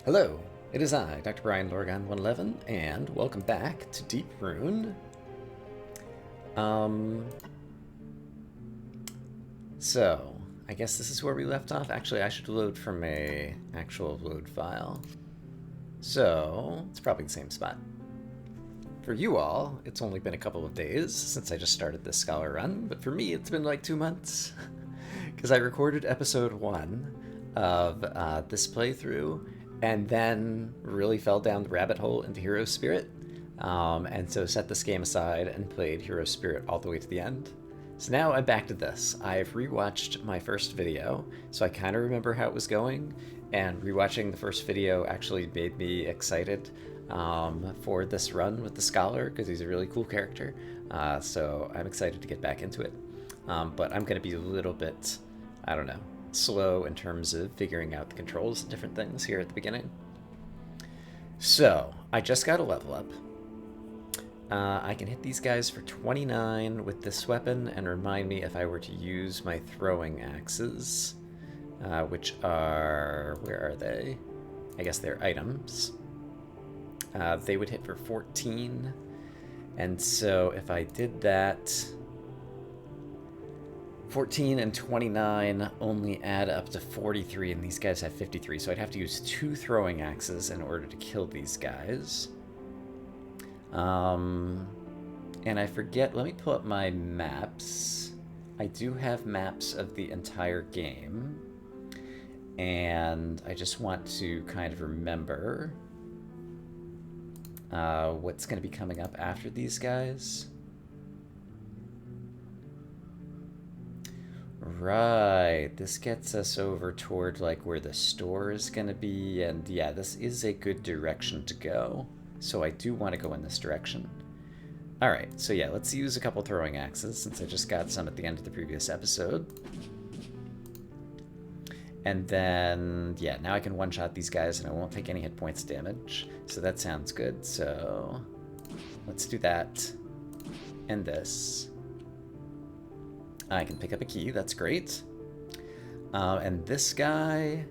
Hello, it is I, Dr. Brian Lorgon 111, and welcome back to Deep Rune. So, I guess this is where we left off. Actually, I should load from a actual load file. So, it's probably the same spot. For you all, it's only been a couple of days since I just started this Scholar run, but for me, it's been like 2 months. Because I recorded episode 1 of this playthrough, and then really fell down the rabbit hole into Hero Spirit, and so set this game aside and played Hero Spirit all the way to the end. So now I'm back to this. I've rewatched my first video, so I kind of remember how it was going, and rewatching the first video actually made me excited for this run with the Scholar, because he's a really cool character, so I'm excited to get back into it. But I'm going to be a little bit, I don't know, slow in terms of figuring out the controls and different things here at the beginning. So, I just got a level up. I can hit these guys for 29 with this weapon, and remind me if I were to use my throwing axes, which are, where are they? I guess they're items. They would hit for 14, and so if I did that, 14 and 29 only add up to 43, and these guys have 53, so I'd have to use 2 throwing axes in order to kill these guys. And I forget, let me pull up my maps. I do have maps of the entire game, and I just want to kind of remember what's going to be coming up after these guys. Right, this gets us over toward like where the store is going to be, and yeah, this is a good direction to go. So I do want to go in this direction. Alright, so yeah, let's use a couple throwing axes since I just got some at the end of the previous episode. And then, yeah, now I can one-shot these guys and I won't take any hit points damage. So that sounds good, so let's do that. And this. I can pick up a key, that's great. And this guy,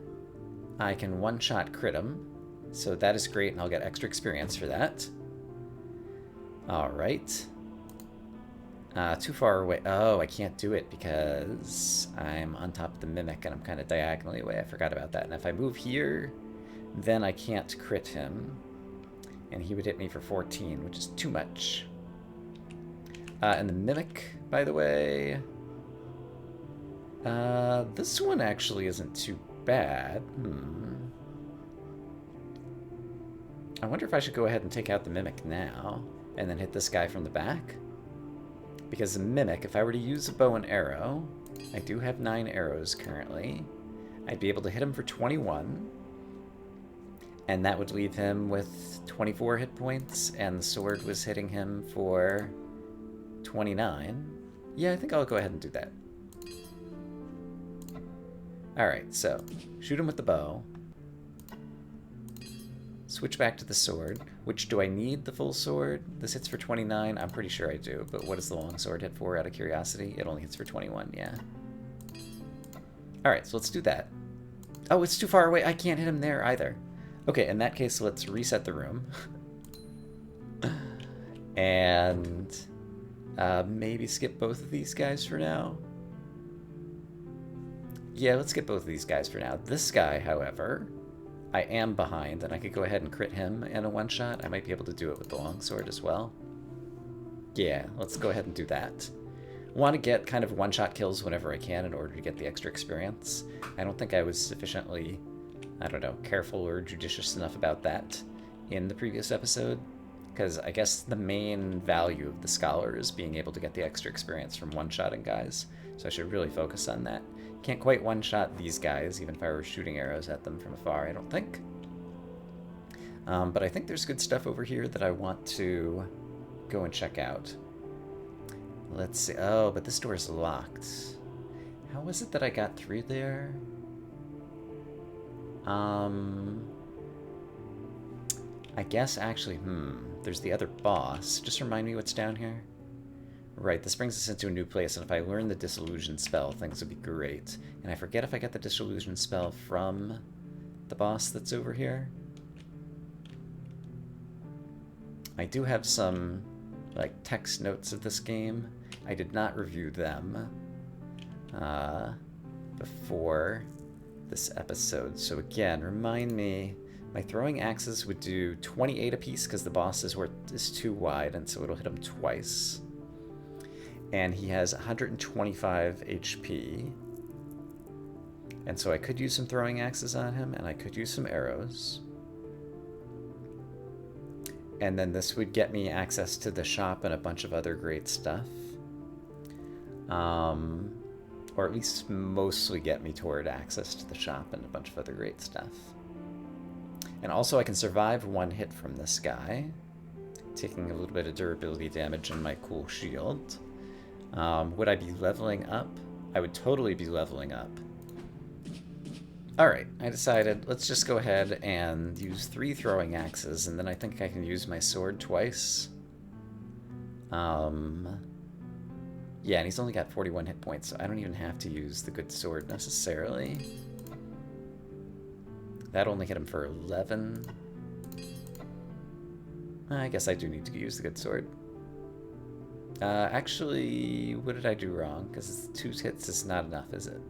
I can one-shot crit him. So that is great, and I'll get extra experience for that. Alright. Too far away. Oh, I can't do it because I'm on top of the Mimic and I'm kind of diagonally away. I forgot about that. And if I move here, then I can't crit him. And he would hit me for 14, which is too much. And the Mimic, by the way... this one actually isn't too bad. I wonder if I should go ahead and take out the Mimic now, and then hit this guy from the back. Because the Mimic, if I were to use a bow and arrow, I do have 9 arrows currently, I'd be able to hit him for 21, and that would leave him with 24 hit points, and the sword was hitting him for 29. Yeah, I think I'll go ahead and do that. Alright, so, shoot him with the bow. Switch back to the sword. Which, do I need the full sword? This hits for 29? I'm pretty sure I do, but what does the long sword hit for, out of curiosity? It only hits for 21, yeah. Alright, so let's do that. Oh, it's too far away. I can't hit him there either. Okay, in that case, let's reset the room. And maybe skip both of these guys for now. Yeah, let's get both of these guys for now. This guy, however, I am behind, and I could go ahead and crit him in a one-shot. I might be able to do it with the longsword as well. Yeah, let's go ahead and do that. I want to get kind of one-shot kills whenever I can in order to get the extra experience. I don't think I was sufficiently, I don't know, careful or judicious enough about that in the previous episode, because I guess the main value of the Scholar is being able to get the extra experience from one-shotting guys, so I should really focus on that. Can't quite one-shot these guys, even if I were shooting arrows at them from afar, I don't think. But I think there's good stuff over here that I want to go and check out. Let's see. Oh, but this door is locked. How was it that I got through there? I guess actually, there's the other boss. Just remind me what's down here. Right, this brings us into a new place, and if I learn the Disillusion spell, things would be great. And I forget if I get the Disillusion spell from the boss that's over here. I do have some like text notes of this game. I did not review them before this episode. So again, remind me, my throwing axes would do 28 apiece because the boss is too wide, and so it'll hit him twice. And he has 125 HP. And so I could use some throwing axes on him, and I could use some arrows. And then this would get me access to the shop and a bunch of other great stuff. Or at least mostly get me toward access to the shop and a bunch of other great stuff. And also I can survive one hit from this guy, taking a little bit of durability damage in my cool shield. Would I be leveling up? I would totally be leveling up. Alright, I decided let's just go ahead and use 3 throwing axes, and then I think I can use my sword twice. Yeah, and he's only got 41 hit points, so I don't even have to use the good sword necessarily. That only hit him for 11. I guess I do need to use the good sword. Actually, what did I do wrong? Because 2 hits is not enough, is it?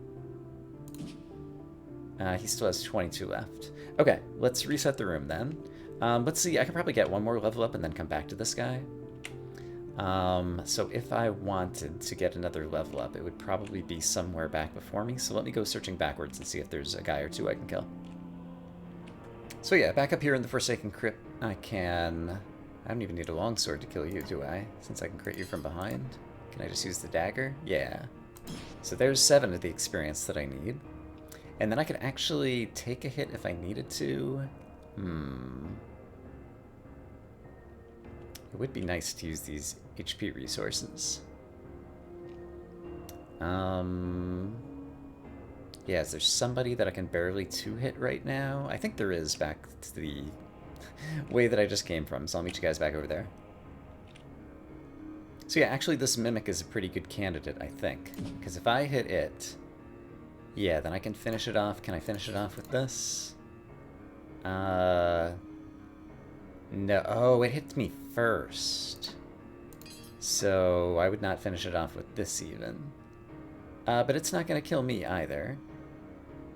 He still has 22 left. Okay, let's reset the room then. Let's see, I can probably get one more level up and then come back to this guy. So if I wanted to get another level up, it would probably be somewhere back before me. So let me go searching backwards and see if there's a guy or 2 I can kill. So yeah, back up here in the Forsaken Crypt, I don't even need a longsword to kill you, do I? Since I can crit you from behind. Can I just use the dagger? Yeah. So there's 7 of the experience that I need. And then I could actually take a hit if I needed to. It would be nice to use these HP resources. Yeah, is there somebody that I can barely 2-hit right now? I think there is, back to the way that I just came from, so I'll meet you guys back over there. So yeah, actually this Mimic is a pretty good candidate, I think. Because if I hit it, yeah, then I can finish it off. Can I finish it off with this? No. Oh, it hit me first. So I would not finish it off with this even. But it's not going to kill me either.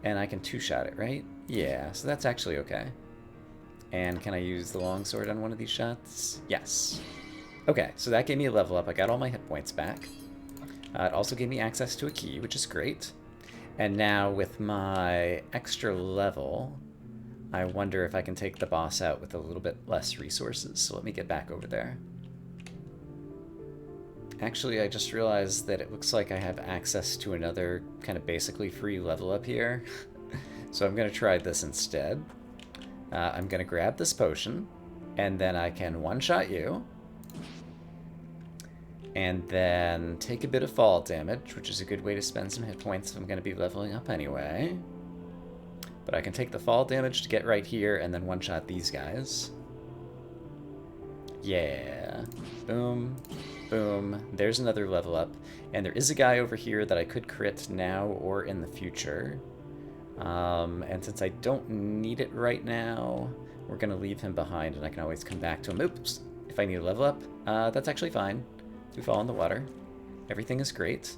And I can 2-shot it, right? Yeah, so that's actually okay. And can I use the longsword on one of these shots? Yes. Okay, so that gave me a level up. I got all my hit points back. It also gave me access to a key, which is great. And now with my extra level, I wonder if I can take the boss out with a little bit less resources. So let me get back over there. Actually, I just realized that it looks like I have access to another kind of basically free level up here. So I'm going to try this instead. I'm going to grab this potion, and then I can one-shot you. And then take a bit of fall damage, which is a good way to spend some hit points if I'm going to be leveling up anyway. But I can take the fall damage to get right here and then one-shot these guys. Yeah. Boom. Boom. There's another level up. And there is a guy over here that I could crit now or in the future. And since I don't need it right now, we're going to leave him behind and I can always come back to him. Oops. If I need a level up, that's actually fine. We fall in the water. Everything is great.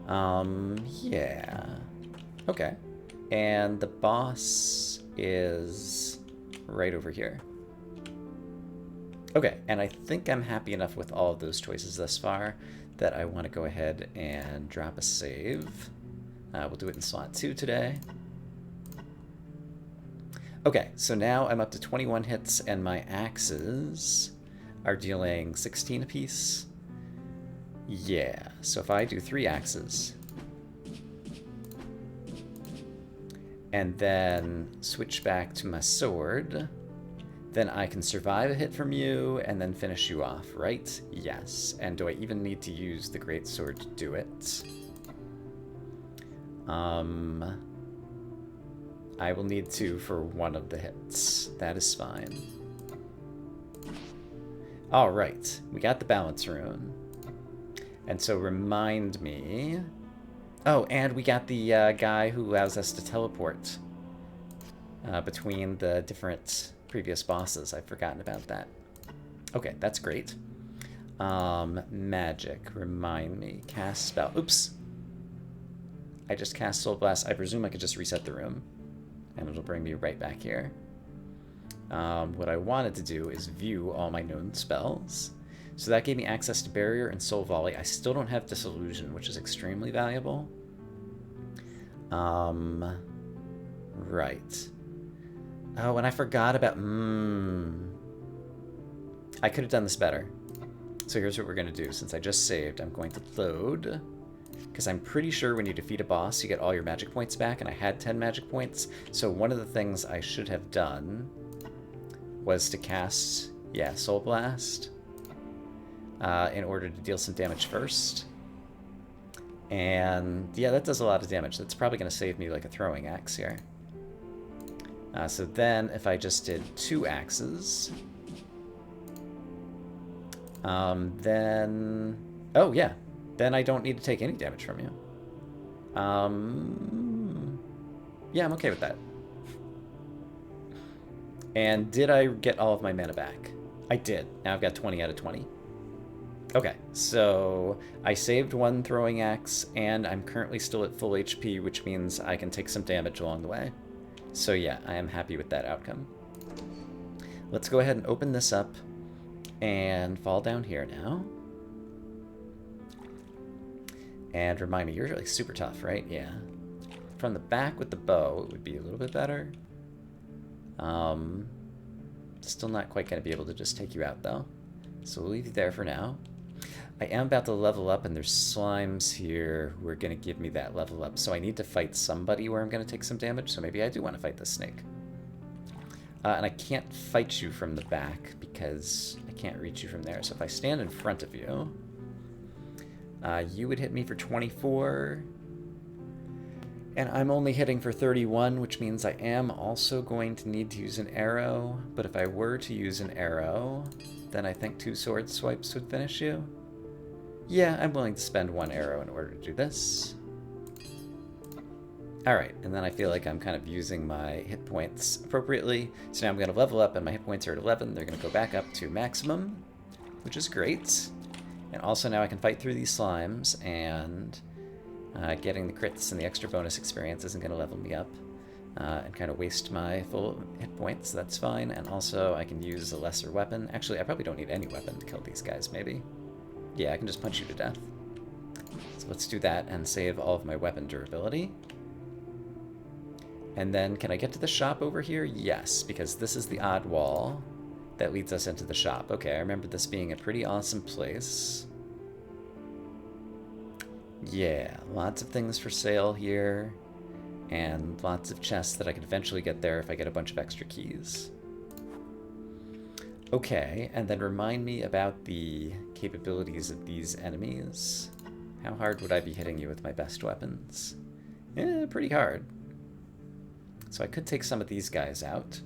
Yeah. Okay. And the boss is right over here. Okay, and I think I'm happy enough with all of those choices thus far that I want to go ahead and drop a save. We'll do it in slot 2 today. Okay, so now I'm up to 21 hits and my axes are dealing 16 apiece. Yeah, so if I do 3 axes and then switch back to my sword, then I can survive a hit from you and then finish you off, right? Yes. And do I even need to use the great sword to do it? I will need to for one of the hits. That is fine. All right, we got the balance rune. And so remind me... Oh, and we got the guy who allows us to teleport between the different previous bosses. I've forgotten about that. Okay, that's great. Magic. Remind me. Cast spell. Oops. I just cast Soul Blast. I presume I could just reset the room, and it'll bring me right back here. What I wanted to do is view all my known spells. So that gave me access to Barrier and Soul Volley. I still don't have Disillusion, which is extremely valuable. Right. Oh, and I forgot about... I could have done this better. So here's what we're going to do. Since I just saved, I'm going to load... Because I'm pretty sure when you defeat a boss, you get all your magic points back, and I had 10 magic points. So one of the things I should have done was to cast, Soul Blast in order to deal some damage first. And yeah, that does a lot of damage. That's probably going to save me like a throwing axe here. So then if I just did 2 axes, then... Oh, yeah. Then I don't need to take any damage from you. Yeah, I'm okay with that. And did I get all of my mana back? I did. Now I've got 20 out of 20. Okay, so I saved 1 throwing axe, and I'm currently still at full HP, which means I can take some damage along the way. So yeah, I am happy with that outcome. Let's go ahead and open this up and fall down here now. And remind me, you're like super tough, right? Yeah. From the back with the bow, it would be a little bit better. Still not quite going to be able to just take you out, though. So we'll leave you there for now. I am about to level up, and there's slimes here who are going to give me that level up. So I need to fight somebody where I'm going to take some damage, so maybe I do want to fight this snake. And I can't fight you from the back because I can't reach you from there. So if I stand in front of you... you would hit me for 24, and I'm only hitting for 31, which means I am also going to need to use an arrow, but if I were to use an arrow, then I think 2 sword swipes would finish you. Yeah, I'm willing to spend 1 arrow in order to do this. Alright, and then I feel like I'm kind of using my hit points appropriately, so now I'm going to level up, and my hit points are at 11. They're going to go back up to maximum, which is great. And also now I can fight through these slimes, and getting the crits and the extra bonus experience isn't going to level me up and kind of waste my full hit points, so that's fine. And also I can use a lesser weapon. Actually, I probably don't need any weapon to kill these guys, maybe. Yeah, I can just punch you to death. So let's do that and save all of my weapon durability. And then can I get to the shop over here? Yes, because this is the odd wall that leads us into the shop. Okay, I remember this being a pretty awesome place. Yeah, lots of things for sale here, and lots of chests that I could eventually get there if I get a bunch of extra keys. Okay, and then remind me about the capabilities of these enemies. How hard would I be hitting you with my best weapons? Yeah, pretty hard. So I could take some of these guys out.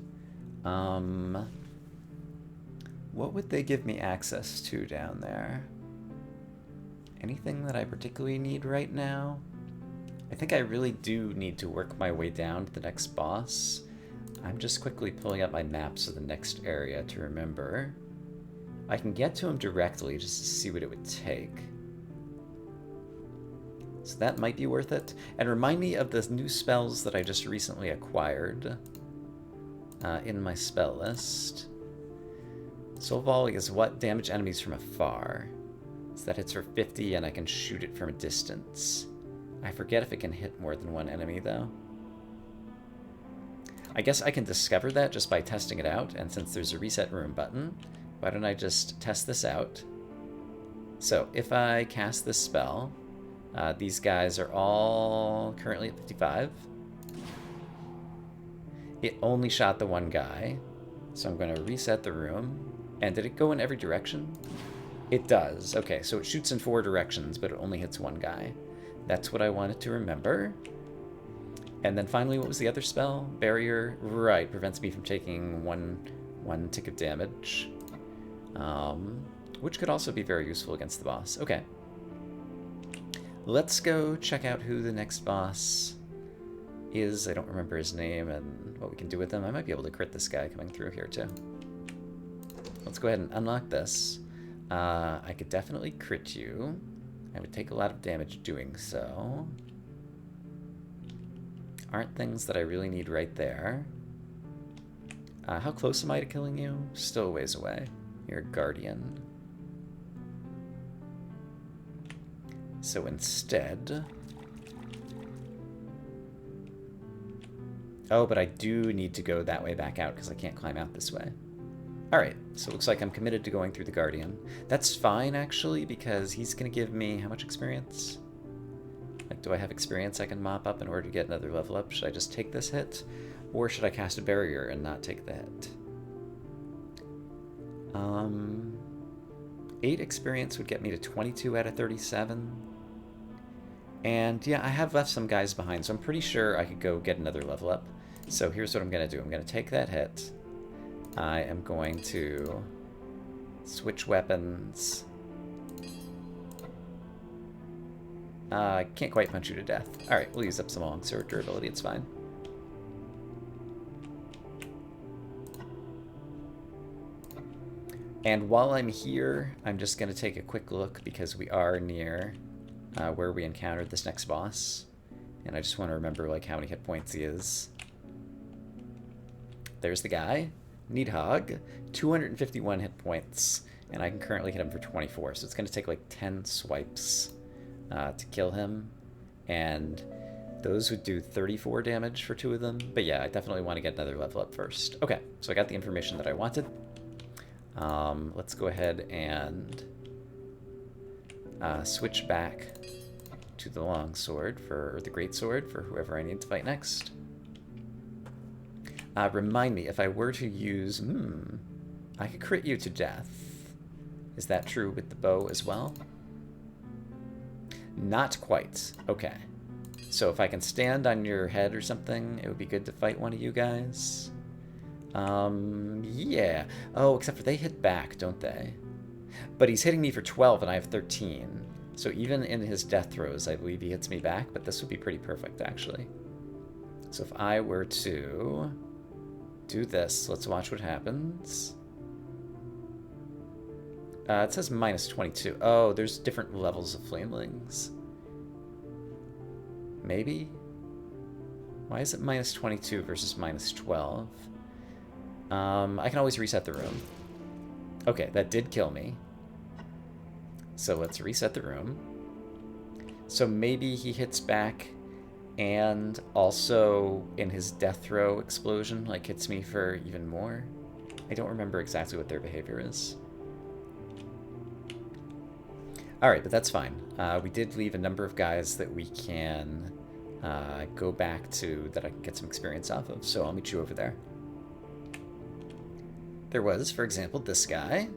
What would they give me access to down there? Anything that I particularly need right now? I think I really do need to work my way down to the next boss. I'm just quickly pulling up my maps of the next area to remember. I can get to him directly just to see what it would take. So that might be worth it. And remind me of the new spells that I just recently acquired in my spell list. Soul Volley is what? Damage enemies from afar. So that hits for 50 and I can shoot it from a distance. I forget if it can hit more than 1 enemy though. I guess I can discover that just by testing it out, and since there's a reset room button, why don't I just test this out? So if I cast this spell, these guys are all currently at 55. It only shot the 1 guy, so I'm going to reset the room. And did it go in every direction? It does. Okay, so it shoots in 4 directions, but it only hits 1 guy. That's what I wanted to remember. And then finally, what was the other spell? Barrier. Right, prevents me from taking one tick of damage. Which could also be very useful against the boss. Okay. Let's go check out who the next boss is. I don't remember his name and what we can do with him. I might be able to crit this guy coming through here too. Let's go ahead and unlock this. I could definitely crit you. I would take a lot of damage doing so. Aren't things that I really need right there. How close am I to killing you? Still a ways away. You're a guardian. So instead... Oh, but I do need to go that way back out because I can't climb out this way. Alright, so it looks like I'm committed to going through the Guardian. That's fine, actually, because he's going to give me... How much experience? Like, do I have experience I can mop up in order to get another level up? Should I just take this hit? Or should I cast a barrier and not take the hit? 8 experience would get me to 22 out of 37. And yeah, I have left some guys behind, so I'm pretty sure I could go get another level up. So here's what I'm going to do. I'm going to take that hit. I am going to switch weapons. I can't quite punch you to death. Alright, we'll use up some longsword durability, it's fine. And while I'm here, I'm just going to take a quick look because we are near where we encountered this next boss. And I just want to remember like how many hit points he is. There's the guy. Needhog. 251 hit points. And I can currently hit him for 24. So it's going to take like 10 swipes to kill him. And those would do 34 damage for 2 of them. But yeah, I definitely want to get another level up first. Okay, so I got the information that I wanted. Let's go ahead and switch back to the longsword or the greatsword for whoever I need to fight next. Remind me, if I were to use... I could crit you to death. Is that true with the bow as well? Not quite. Okay. So if I can stand on your head or something, it would be good to fight one of you guys. Yeah. Oh, except for they hit back, don't they? But he's hitting me for 12 and I have 13. So even in his death throws, I believe he hits me back, but this would be pretty perfect, actually. So if I were to do this, let's watch what happens. It says minus 22. Oh, there's different levels of flamelings. Maybe? Why is it minus 22 versus minus 12? I can always reset the room. Okay, that did kill me. So let's reset the room. So maybe he hits back and also in his death throw explosion, like hits me for even more. I don't remember exactly what their behavior is. Alright, but that's fine. We did leave a number of guys that we can go back to that I can get some experience off of, so I'll meet you over there. There was, for example, this guy,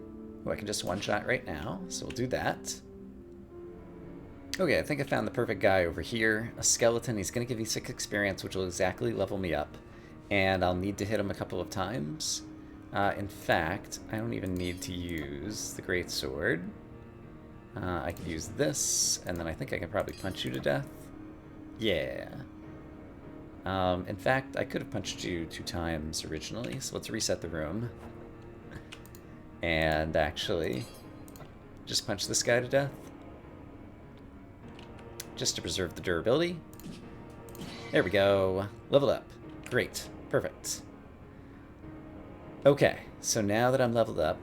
who I can just one-shot right now, so we'll do that. Okay, I think I found the perfect guy over here. A skeleton. He's going to give you 6 experience, which will exactly level me up, and I'll need to hit him a couple of times. In fact, I don't even need to use the greatsword. I could use this, and then I think I can probably punch you to death. Yeah. In fact, I could have punched you 2 times originally, so let's reset the room. And actually, just punch this guy to death. Just to preserve the durability. There we go. Level up. Great. Perfect. Okay, so now that I'm leveled up,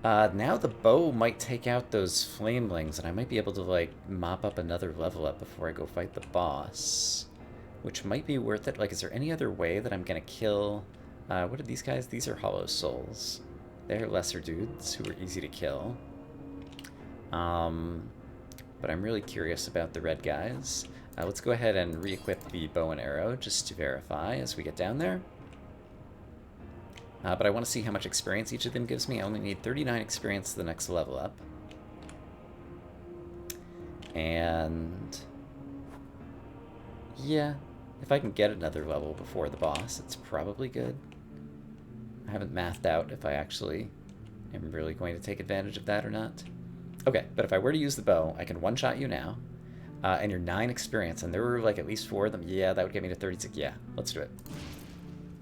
now the bow might take out those flamelings, and I might be able to, like, mop up another level up before I go fight the boss. Which might be worth it. Like, is there any other way that I'm gonna kill... what are these guys? These are hollow souls. They're lesser dudes who are easy to kill. But I'm really curious about the red guys. Let's go ahead and re-equip the bow and arrow just to verify as we get down there. But I want to see how much experience each of them gives me. I only need 39 experience to the next level up. And... yeah, if I can get another level before the boss, it's probably good. I haven't mathed out if I actually am really going to take advantage of that or not. Okay, but if I were to use the bow, I can one-shot you now. And you're 9 experience, and there were like at least 4 of them. Yeah, that would get me to 36. Yeah, let's do it.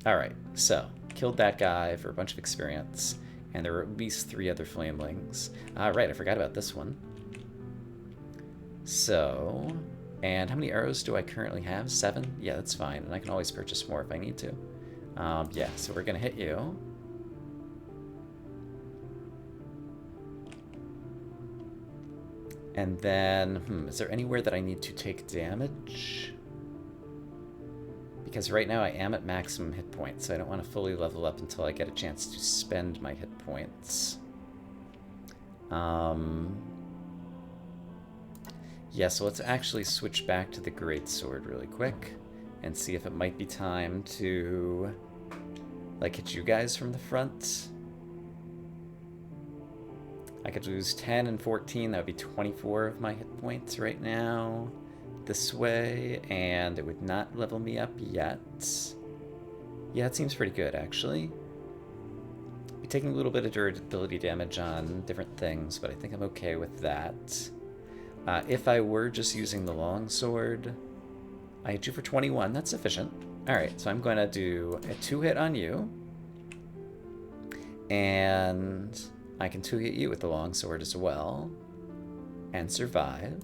Alright, so, killed that guy for a bunch of experience, and there were at least 3 other flamelings. Right, I forgot about this one. So, and how many arrows do I currently have? 7? Yeah, that's fine, and I can always purchase more if I need to. Yeah, so we're gonna hit you. And then, is there anywhere that I need to take damage? Because right now I am at maximum hit points, so I don't want to fully level up until I get a chance to spend my hit points. Yeah, so let's actually switch back to the greatsword really quick and see if it might be time to, like, hit you guys from the front. I could lose 10 and 14, that would be 24 of my hit points right now this way, and it would not level me up yet. Yeah, it seems pretty good, actually. Be taking a little bit of durability damage on different things, but I think I'm okay with that. If I were just using the longsword, I hit you for 21, that's sufficient. Alright, so I'm going to do a 2-hit on you, and I can 2-hit you with the longsword as well, and survive.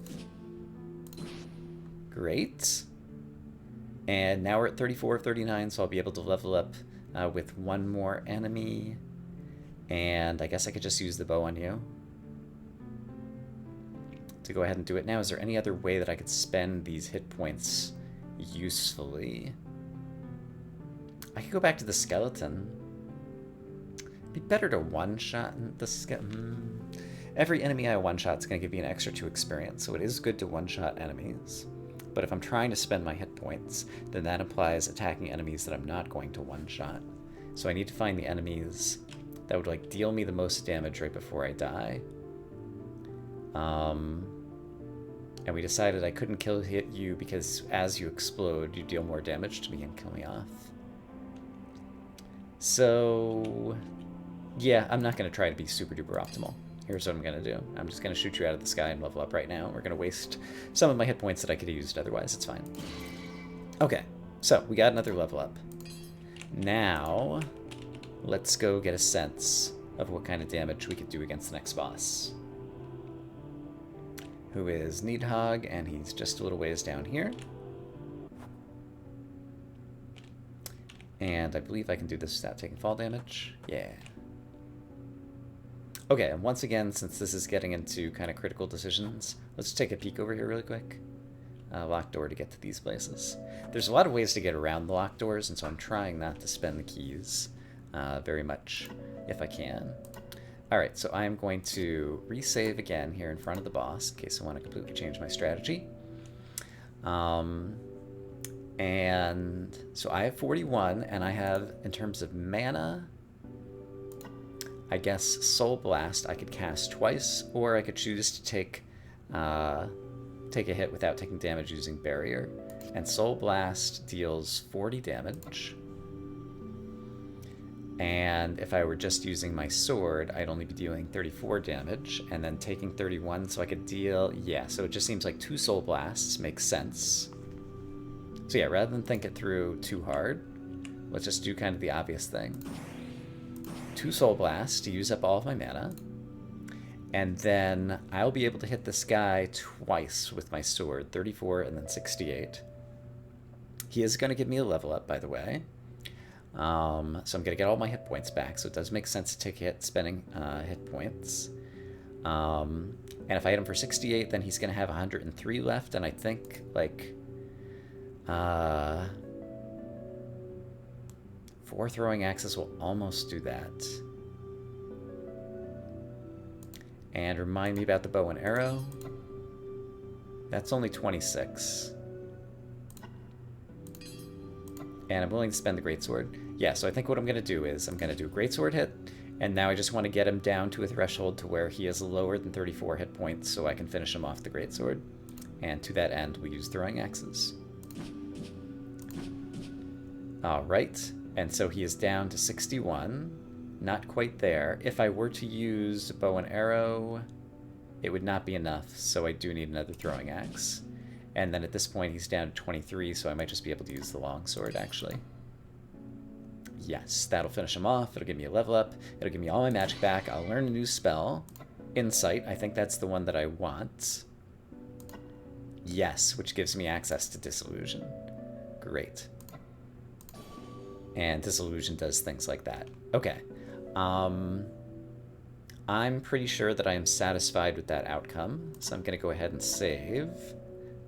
Great. And now we're at 34 of 39, so I'll be able to level up with 1 more enemy. And I guess I could just use the bow on you to go ahead and do it now. Is there any other way that I could spend these hit points usefully? I could go back to the skeleton. It'd be better to one-shot the skeleton. Every enemy I one-shot is going to give me an extra 2 experience, so it is good to one-shot enemies. But if I'm trying to spend my hit points, then that implies attacking enemies that I'm not going to one-shot. So I need to find the enemies that would, like, deal me the most damage right before I die. And we decided I couldn't hit you because as you explode, you deal more damage to me and kill me off. So, yeah, I'm not going to try to be super duper optimal. Here's what I'm going to do. I'm just going to shoot you out of the sky and level up right now. We're going to waste some of my hit points that I could have used otherwise. It's fine. Okay, so we got another level up. Now, let's go get a sense of what kind of damage we could do against the next boss, who is Needhog, and he's just a little ways down here. And I believe I can do this without taking fall damage. Yeah. Okay, and once again, since this is getting into kind of critical decisions, let's take a peek over here really quick. Locked door to get to these places. There's a lot of ways to get around the locked doors, and so I'm trying not to spend the keys very much if I can. Alright, so I am going to resave again here in front of the boss in case I want to completely change my strategy. And so I have 41, and I have, in terms of mana, I guess Soul Blast I could cast twice, or I could choose to take a hit without taking damage using Barrier. And Soul Blast deals 40 damage. And if I were just using my sword, I'd only be dealing 34 damage, and then taking 31, so I could deal... Yeah, so it just seems like 2 Soul Blasts makes sense. So yeah, rather than think it through too hard, let's just do kind of the obvious thing. 2 Soul Blasts to use up all of my mana, and then I'll be able to hit this guy twice with my sword, 34 and then 68. He is going to give me a level up, by the way. So I'm going to get all my hit points back, so it does make sense to take a hit spending hit points. And if I hit him for 68, then he's going to have 103 left, and I think, like, 4 throwing axes will almost do that. And remind me about the bow and arrow. That's only 26. And I'm willing to spend the greatsword. Yeah, so I think what I'm going to do is I'm going to do a greatsword hit, and now I just want to get him down to a threshold to where he is lower than 34 hit points so I can finish him off the greatsword. And to that end, we use throwing axes. Alright, and so he is down to 61. Not quite there. If I were to use bow and arrow, it would not be enough, so I do need another throwing axe. And then at this point, he's down to 23, so I might just be able to use the longsword, actually. Yes, that'll finish him off. It'll give me a level up. It'll give me all my magic back. I'll learn a new spell. Insight, I think that's the one that I want. Yes, which gives me access to Disillusion. Great. And Disillusion does things like that. Okay. I'm pretty sure that I am satisfied with that outcome, so I'm going to go ahead and save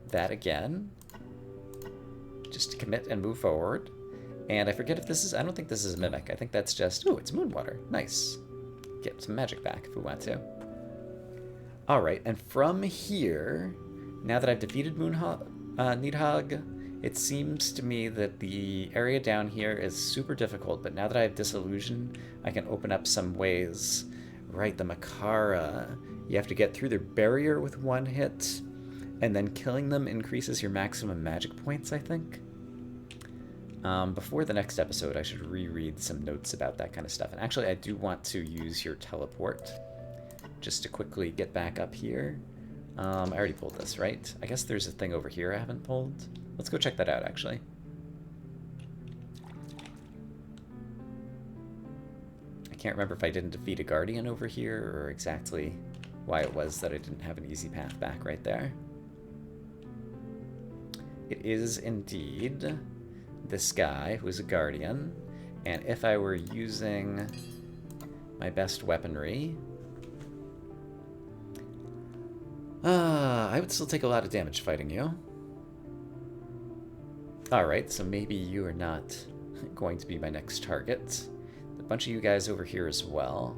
that again, just to commit and move forward. And I forget if this is, I don't think this is a Mimic. I think that's just, oh, it's Moonwater. Nice. Get some magic back if we want to. All right, and from here, now that I've defeated Nidhogg, it seems to me that the area down here is super difficult, but now that I have Disillusion, I can open up some ways. Right, the Makara. You have to get through their barrier with one hit, and then killing them increases your maximum magic points, I think. Before the next episode, I should reread some notes about that kind of stuff. And actually, I do want to use your teleport just to quickly get back up here. I already pulled this, right? I guess there's a thing over here I haven't pulled. Let's go check that out, actually. I can't remember if I didn't defeat a Guardian over here or exactly why it was that I didn't have an easy path back right there. It is indeed this guy who is a Guardian, and if I were using my best weaponry, I would still take a lot of damage fighting you. Alright, so maybe you are not going to be my next target. A bunch of you guys over here as well.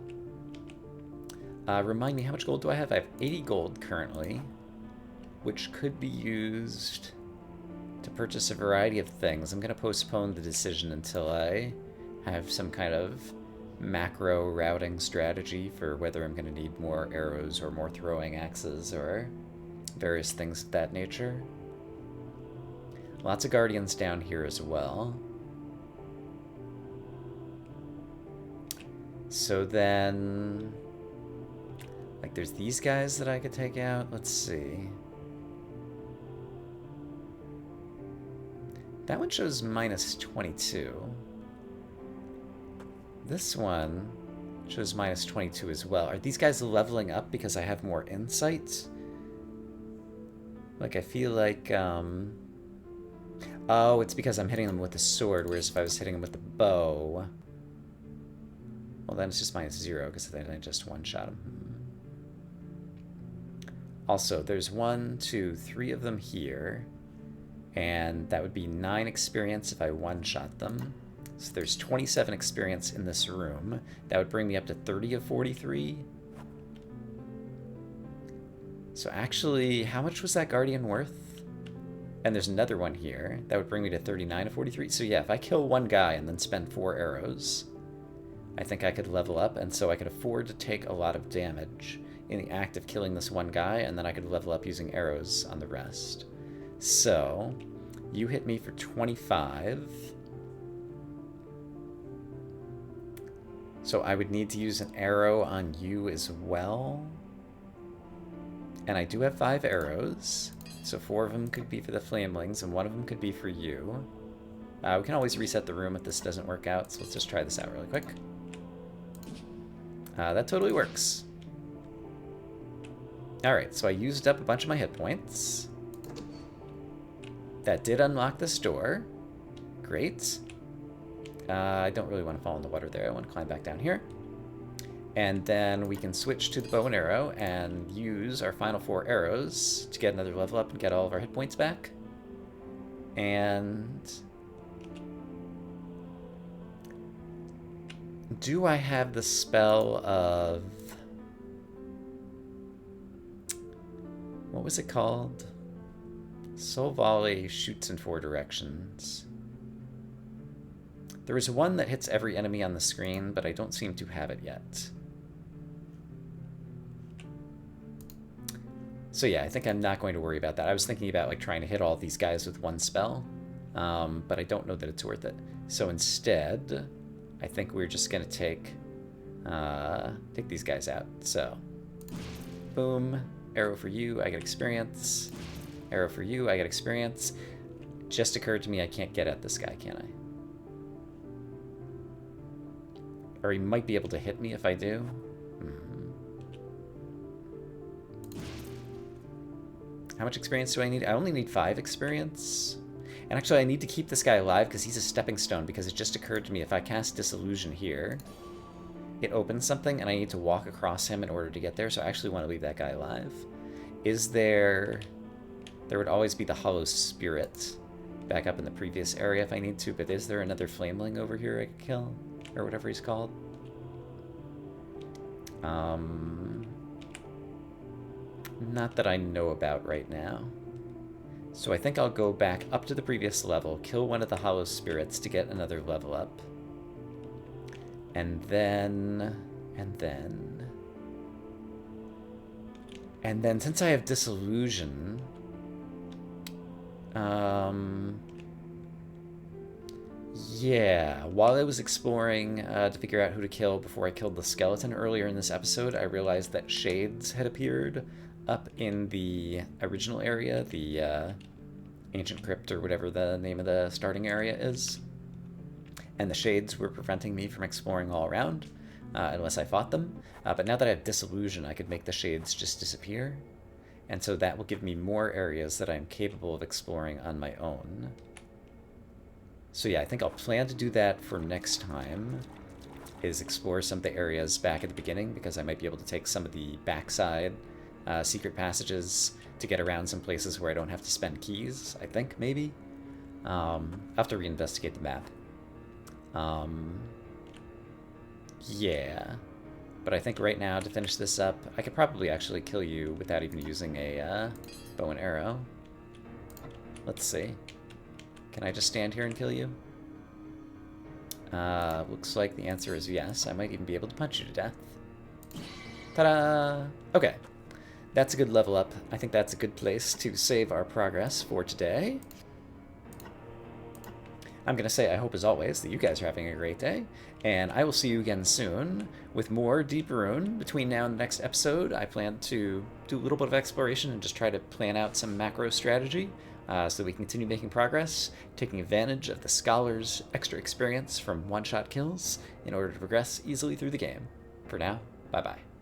Remind me, how much gold do I have? I have 80 gold currently, which could be used to purchase a variety of things. I'm going to postpone the decision until I have some kind of macro routing strategy for whether I'm going to need more arrows or more throwing axes or various things of that nature. Lots of Guardians down here as well. So then, like, there's these guys that I could take out. Let's see. That one shows minus 22. This one shows minus 22 as well. Are these guys leveling up because I have more insight? Like, I feel like, oh, it's because I'm hitting them with the sword, whereas if I was hitting them with the bow, well, then it's just minus 0, because then I just one-shot them. Also, there's 1, 2, 3 of them here, and that would be 9 experience if I one-shot them. So there's 27 experience in this room. That would bring me up to 30 of 43. So actually, how much was that Guardian worth? And there's another one here. That would bring me to 39 of 43. So yeah, if I kill one guy and then spend 4 arrows, I think I could level up, and so I could afford to take a lot of damage in the act of killing this one guy, and then I could level up using arrows on the rest. So, you hit me for 25. So I would need to use an arrow on you as well. And I do have 5 arrows, so 4 of them could be for the Flamelings, and 1 of them could be for you. We can always reset the room if this doesn't work out, so let's just try this out really quick. That totally works. Alright, so I used up a bunch of my hit points. That did unlock this door. Great. I don't really want to fall in the water there. I want to climb back down here. And then we can switch to the bow and arrow and use our final 4 arrows to get another level up and get all of our hit points back. And do I have the spell of... what was it called? Soul Volley shoots in 4 directions. There is one that hits every enemy on the screen, but I don't seem to have it yet. So yeah, I think I'm not going to worry about that. I was thinking about like trying to hit all these guys with one spell, but I don't know that it's worth it. So instead, I think we're just gonna take these guys out. So, boom, arrow for you, I get experience. Arrow for you. I get experience. Just occurred to me I can't get at this guy, can I? Or he might be able to hit me if I do. How much experience do I need? I only need 5 experience. And actually, I need to keep this guy alive because he's a stepping stone, because it just occurred to me if I cast Disillusion here, it opens something and I need to walk across him in order to get there, so I actually want to leave that guy alive. Is there... There would always be the Hollow Spirit back up in the previous area if I need to, but is there another Flameling over here I could kill? Or whatever he's called? Not that I know about right now. So I think I'll go back up to the previous level, kill one of the Hollow Spirits to get another level up. And then, since I have Disillusion, yeah, while I was exploring to figure out who to kill before I killed the skeleton earlier in this episode, I realized that shades had appeared up in the original area, the Ancient Crypt or whatever the name of the starting area is. And the shades were preventing me from exploring all around, unless I fought them. But now that I have Disillusion, I could make the shades just disappear. And so that will give me more areas that I'm capable of exploring on my own. So yeah, I think I'll plan to do that for next time, is explore some of the areas back at the beginning, because I might be able to take some of the backside secret passages to get around some places where I don't have to spend keys, I think, maybe. I'll have to reinvestigate the map. Yeah. But I think right now, to finish this up, I could probably actually kill you without even using a bow and arrow. Let's see. Can I just stand here and kill you? Looks like the answer is yes. I might even be able to punch you to death. Ta-da! Okay. That's a good level up. I think that's a good place to save our progress for today. I'm going to say, I hope as always, that you guys are having a great day, and I will see you again soon with more Deep Rune. Between now and the next episode, I plan to do a little bit of exploration and just try to plan out some macro strategy so that we can continue making progress, taking advantage of the Scholar's extra experience from one-shot kills in order to progress easily through the game. For now, bye-bye.